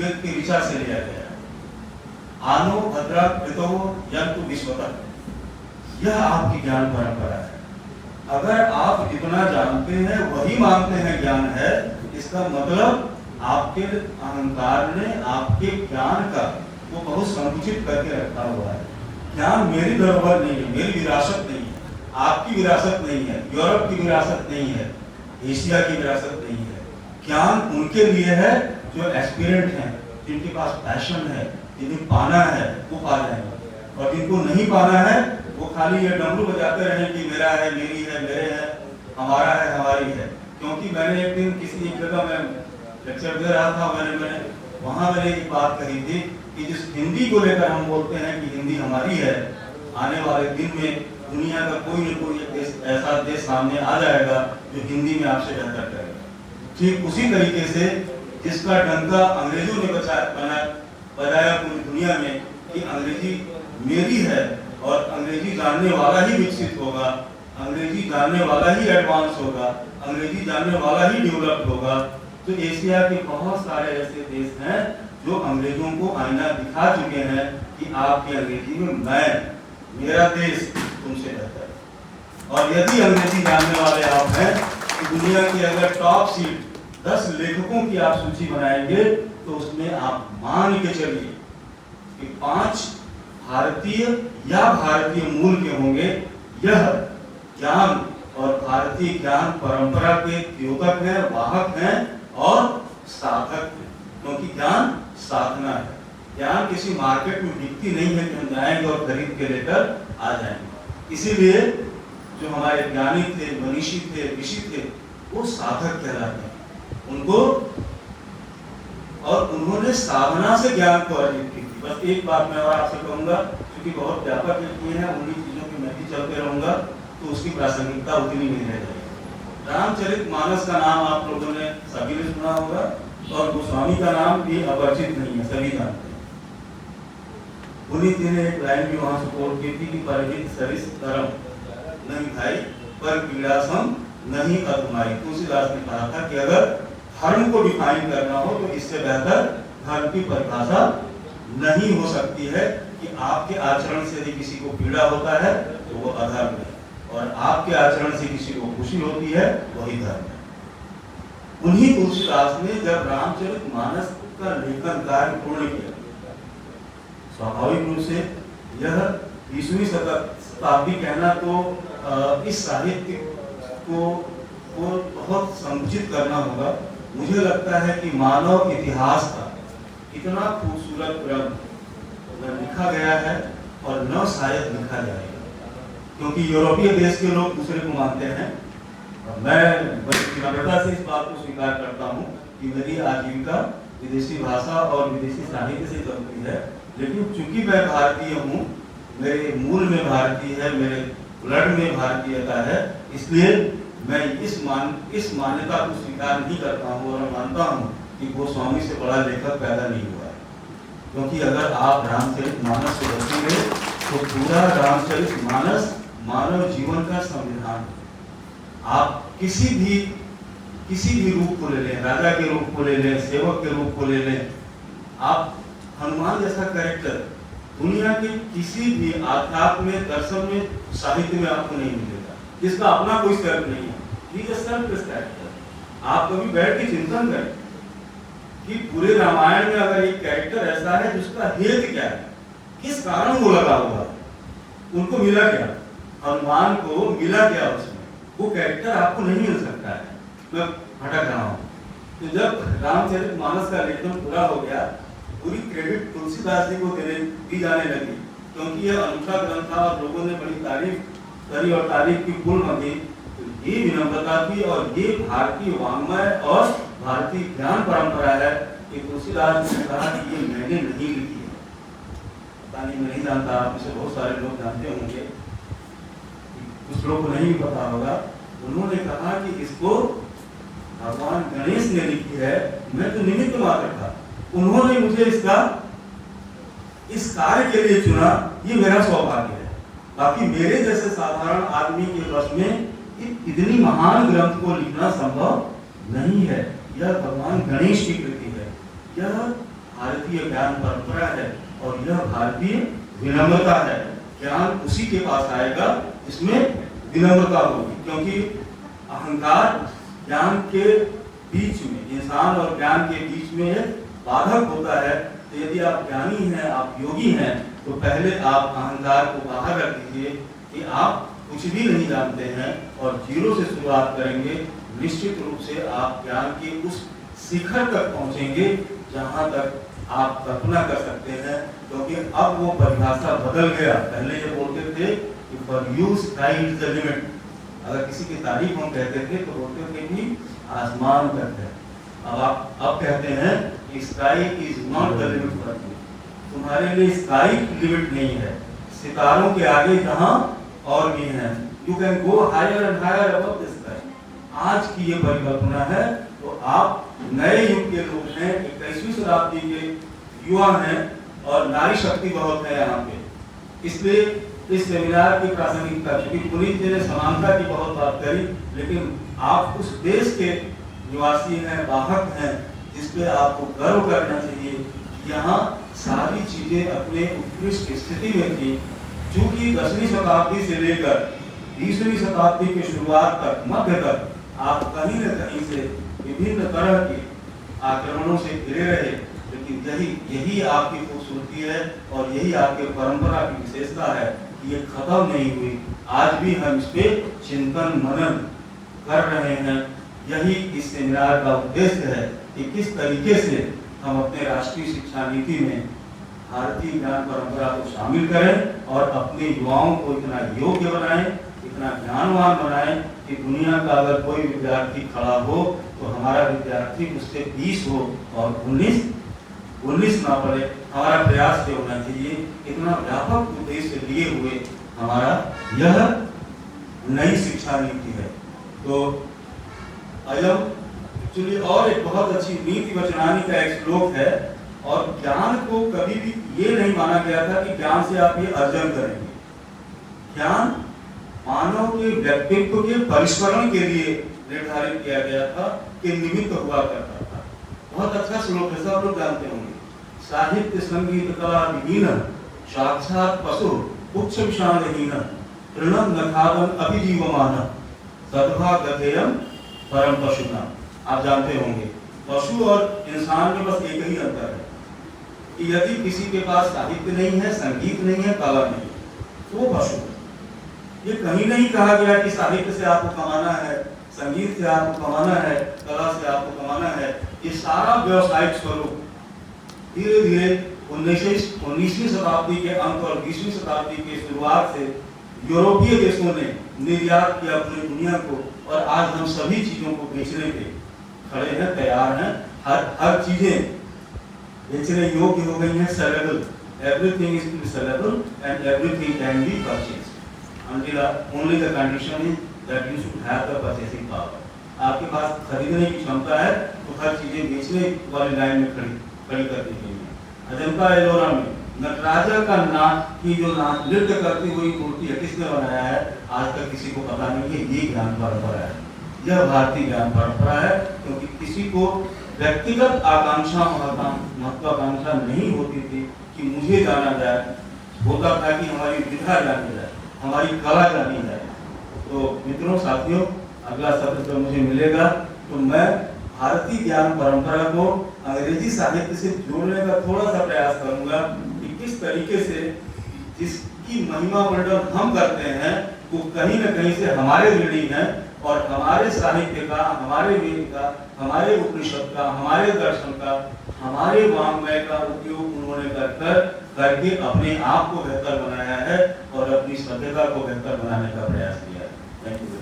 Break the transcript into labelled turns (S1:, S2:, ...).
S1: ऋग्वेद के ऋचा से लिया गया है। आनो भद्रा कृतो यंतु विश्वतः, यह आपकी ज्ञान परंपरा है। अगर आप जितना जानते हैं वही मानते हैं ज्ञान है, इसका मतलब आपके अहंकार ने आपके ज्ञान का वो बहुत संकुचित करके रखा हुआ है। ज्ञान मेरी धरोहर नहीं है, मेरी विरासत नहीं है, आपकी विरासत नहीं है, यूरोप की विरासत नहीं है, एशिया की विरासत नहीं है। ज्ञान उनके लिए है जो एस्पिरेंट हैं, जिनके पास पैशन है, जिन्हें पाना है वो पा जाएंगे, और जिनको नहीं पाना है वो खाली ये डमरू बजाते रहें कि मेरा है, मेरी है, मेरे है, हमारा है, हमारी है। क्योंकि मैंने एक दिन किसी एक जगह में लेक्चर दे रहा था, मैंने वहाँ मैंने एक बात कही थी कि जिस हिंदी को लेकर हम बोलते हैं कि हिंदी हमारी है, आने वाले दिन में दुनिया का कोई न कोई देश, ऐसा देश सामने आ जाएगा जो हिंदी में आपसे बेहतर करेगा। ठीक उसी तरीके से जिसका डंका अंग्रेजों ने बजाया पूरी दुनिया में कि अंग्रेजी मेरी है और अंग्रेजी जानने वाला ही विकसित होगा, अंग्रेजी जानने वाला ही एडवांस होगा, अंग्रेजी जानने वाला ही डेवलप होगा। तो एशिया के बहुत सारे ऐसे देश हैं जो अंग्रेजों को आईना दिखा चुके हैं कि आपकी अंग्रेजी में मेरा देश तुमसे बेहतर है। और यदि अंग्रेजी जानने वाले आप हैं तो दुनिया की अगर टॉप सीट 10 लेखकों की आप सूची बनाएंगे तो उसमें आप मान के चलिए कि 5 भारतीय या भारतीय मूल के होंगे। यह ज्ञान और भारतीय ज्ञान परंपरा के द्योतक हैं, वाहक हैं और साधक हैं, क्योंकि ज्ञान साधना है। ज्ञान किसी मार्केट में बिकती नहीं है कि हम जाएंगे और खरीद के लेकर आ जाएंगे। इसीलिए जो हमारे ज्ञानी थे, मनीषी थे, ऋषि थे, वो साधक कहलाते हैं उनको, और उन्होंने साधना से ज्ञान को अर्जित की थी। बस एक बात मैं और आपसे कहूंगा, क्योंकि बहुत व्यापक है, उन्हीं चीजों की मैं भी चलते रहूंगा तो उसकी प्रासंगिकता उतनी नहीं रह जाएगी। रामचरितमानस का नाम आप लोगों ने सभी ने सुना होगा, और गोस्वामी का नाम भी अपरिचित नहीं है, सभी जानते हैं। पुनीत जी ने एक लाइन भी वहां सपोर्ट की थी कि परहित सरिस धर्म नहीं भाई पर पीड़ासम नहीं अधमाई। तुलसीदास ने कहा था कि अगर धर्म को डिफाइन करना हो तो इससे बेहतर धर्म की परिभाषा नहीं हो सकती है कि आपके आचरण से यदि किसी को पीड़ा होता है तो वो अधर्म है, और आपके आचरण से किसी को खुशी होती है वही धर्म है। उन्हीं तुलसीदास ने जब रामचरितमानस का लेखन कार्य पूर्ण किया, स्वाभाविक रूप से यह 20वीं शताब्दी कहना तो इस साहित्य को बहुत संकुचित करना होगा। मुझे लगता है कि मानव इतिहास का इतना खूबसूरत ग्रंथ न लिखा गया है और न शायद लिखा जाएगा, क्योंकि यूरोपीय देश के लोग दूसरे को मानते हैं। मैं नम्रता से इस बात को स्वीकार करता हूँ कि मेरी आजीविका विदेशी भाषा और विदेशी साहित्य से चलती है, लेकिन चूंकि मैं भारतीय हूँ, मेरे मूल में भारतीय है, मेरे ब्लड में भारतीयता है, इसलिए मैं इस मान्यता को स्वीकार नहीं करता हूँ और मानता हूँ कि गोस्वामी से बड़ा लेखक पैदा नहीं हुआ है। क्योंकि अगर आप रामचरितमानस से देखेंगे तो पूरा रामचरितमानस मानव जीवन का संविधान है। आप किसी भी रूप को ले लें, राजा के रूप को ले लें, सेवक के रूप को ले लें, आप हनुमान जैसा कैरेक्टर दुनिया के किसी भी आध्यात्म में, दर्शन में, साहित्य में आपको नहीं मिलेगा, जिसका अपना कोई सेल्फ नहीं है। ये सेल्फलेस कैरेक्टर। आप कभी बैठ के चिंतन करें कि पूरे रामायण में अगर एक कैरेक्टर ऐसा है जिसका हेतु क्या है, किस कारण वो लगा हुआ है, उनको मिला क्या, हनुमान को मिला क्या, उसमें वो कैरेक्टर आपको नहीं मिल सकता है। मैं भटक रहा हूँ। तो जब रामचरितमानस का लेखन पूरा हो गया, पूरी क्रेडिट तुलसीदास जी को दी जाने लगी, क्योंकि यह अनूठा ग्रंथ था और लोगों ने बड़ी तारीफ करी और तारीफ की पूर्ण दी। तो ये विनम्रता थी और ये भारतीय वाङ्मय और भारतीय ज्ञान परंपरा है कि तुलसीदास जी ने कहा कि ये मैंने नहीं लिखी है। पता नहीं, मैं नहीं जानता, आप में से बहुत सारे लोग जानते होंगे, कुछ लोग को नहीं पता होगा। उन्होंने कहा कि इसको भगवान गणेश ने लिखी है, मैं तो निमित्त मात्र था, उन्होंने मुझे इस कार्य के लिए चुना, ये मेरा सौभाग्य है। बाकी मेरे जैसे साधारण आदमी के बस में इतनी महान ग्रंथ को लिखना संभव नहीं है। यह भगवान गणेश की कृति है, यह भारतीय ज्ञान परंपरा है और यह भारतीय विनम्रता है। ज्ञान उसी के पास आएगा जिसमें विनम्रता होगी, क्योंकि अहंकार ज्ञान के बीच में, इंसान और ज्ञान के बीच में एक बाधक होता है। तो यदि आप ज्ञानी हैं, आप योगी हैं, तो पहले आप अहंकार को बाहर रख दीजिए कि आप कुछ भी नहीं जानते हैं और जीरो से शुरुआत करेंगे। निश्चित रूप से आप ज्ञान के उस शिखर तक पहुंचेंगे जहां तक आप कल्पना कर सकते हैं, क्योंकि अब वो परिभाषा बदल गया। पहले ये बोलते थे कि for you sky is the limit. अगर किसी की तारीफ हम कहते थे तो बोलते थे कि आसमान तक है। अब कहते हैं कि sky is not the limit for you. तुम्हारे लिए स्काई लिमिट नहीं है, सितारों के आगे जहां और भी हैं। You can go higher and higher above the sky. आज की ये परिकल्पना है। तो आप नए युग के लोग हैं, 21वीं शताब्दी के युवा हैं और नारी शक्ति बहुत है यहाँ पे। इसलिए इस सेमिनार की प्रासंगिकता, क्योंकि पुनीत जी ने समानता की बहुत बात करी, लेकिन आप उस देश के निवासी हैं, वाहक हैं, जिसपे आपको गर्व करना चाहिए। यहाँ सारी चीजें अपने उत्कृष्ट स्थिति में थी। चूंकि 10वीं शताब्दी से लेकर 20वीं शताब्दी की शुरुआत तक, मध्य तक, आप कहीं न कहीं से विभिन्न तरह के आक्रमणों से घिरे रहे, लेकिन यही आपकी खूबसूरती है और यही आपके परंपरा की विशेषता है कि ये खत्म नहीं हुई। आज भी हम इस पे चिंतन मनन कर रहे हैं। यही इस सेमिनार का उद्देश्य है कि किस तरीके से हम अपने राष्ट्रीय शिक्षा नीति में भारतीय ज्ञान परंपरा को शामिल करें और अपने युवाओं को इतना योग्य बनाएं, इतना ज्ञानवान बनाएं कि दुनिया का अगर कोई विद्यार्थी खड़ा हो तो हमारा विद्यार्थी उससे 20 हो और 19 ना पड़े। हमारा प्रयास ये होना चाहिए। इतना व्यापक उद्देश्य लिए हुए हमारा यह नई शिक्षा नीति है। तो अयम एक्चुअली और एक बहुत अच्छी नीति वचनानी का एक श्लोक है। और ज्ञान को कभी भी ये नहीं माना गया था कि ज्ञान से आप ये अर्जन करेंगे। ज्ञान मानव के व्यक्तित्व के परिष्करण के लिए निर्धारित किया गया था, कि निमित्त हुआ करता था। बहुत अच्छा श्लोक है, सब लोग जानते होंगे। साहित्य संगीत कला विहीन साक्षात पशु उच्च विषाणहीन तृणम नखादम अभिजीवमान सद्भा गतेयम परम पशुना। आप जानते होंगे पशु और इंसान में बस एक ही अंतर है कि यदि किसी के पास साहित्य नहीं है, संगीत नहीं है, कला नहीं है, तो वो पशु है। ये कहीं नहीं कहा गया कि साहित्य से आपको कमाना है, संगीत से आपको कमाना है, कला से आपको कमाना है। ये सारा व्यवसायिक स्वरूप धीरे धीरे 19वीं शताब्दी के अंत और 20वीं शताब्दी की शुरुआत से यूरोपीय देशों ने निर्यात किया पूरी दुनिया को, और आज हम सभी चीजों को बेचने के खड़े हैं, तैयार हैं। हर चीजें बेचने योग्य हो गई हैं, saleable. Everything is to be saleable and everything can be purchased until only the condition is that you should have the purchasing power। आपके पास खरीदने की क्षमता है तो हर चीजें बेचने वाली लाइन में खड़ी कर दी गई है। अजंता एलोरा में नटराजा का नाच की जो नृत्य करती हुई मूर्ति है, किसने बनाया है आज तक किसी को पता नहीं है। ये ज्ञान परंपरा है, यह भारतीय ज्ञान परंपरा है। क्योंकि किसी को व्यक्तिगत आकांक्षा, महत्वाकांक्षा नहीं होती थी कि मुझे जाना जाए, होता था कि हमारी विधा जानी जाए, हमारी कला जानी जाए। तो मित्रों, साथियों, अगला सत्र जब मुझे मिलेगा तो मैं भारतीय ज्ञान परंपरा को अंग्रेजी साहित्य से जोड़ने का थोड़ा सा प्रयास करूंगा कि किस तरीके से जिसकी महिमा वर्णन हम करते हैं वो कहीं न कहीं से हमारे ऋणी हैं, और हमारे साहित्य का, हमारे वेद का, हमारे उपनिषद का, हमारे दर्शन का, हमारे वाङ्मय का उपयोग उन्होंने करके अपने आप को बेहतर बनाया है और अपनी सभ्यता को बेहतर बनाने का प्रयास किया है। Thank you.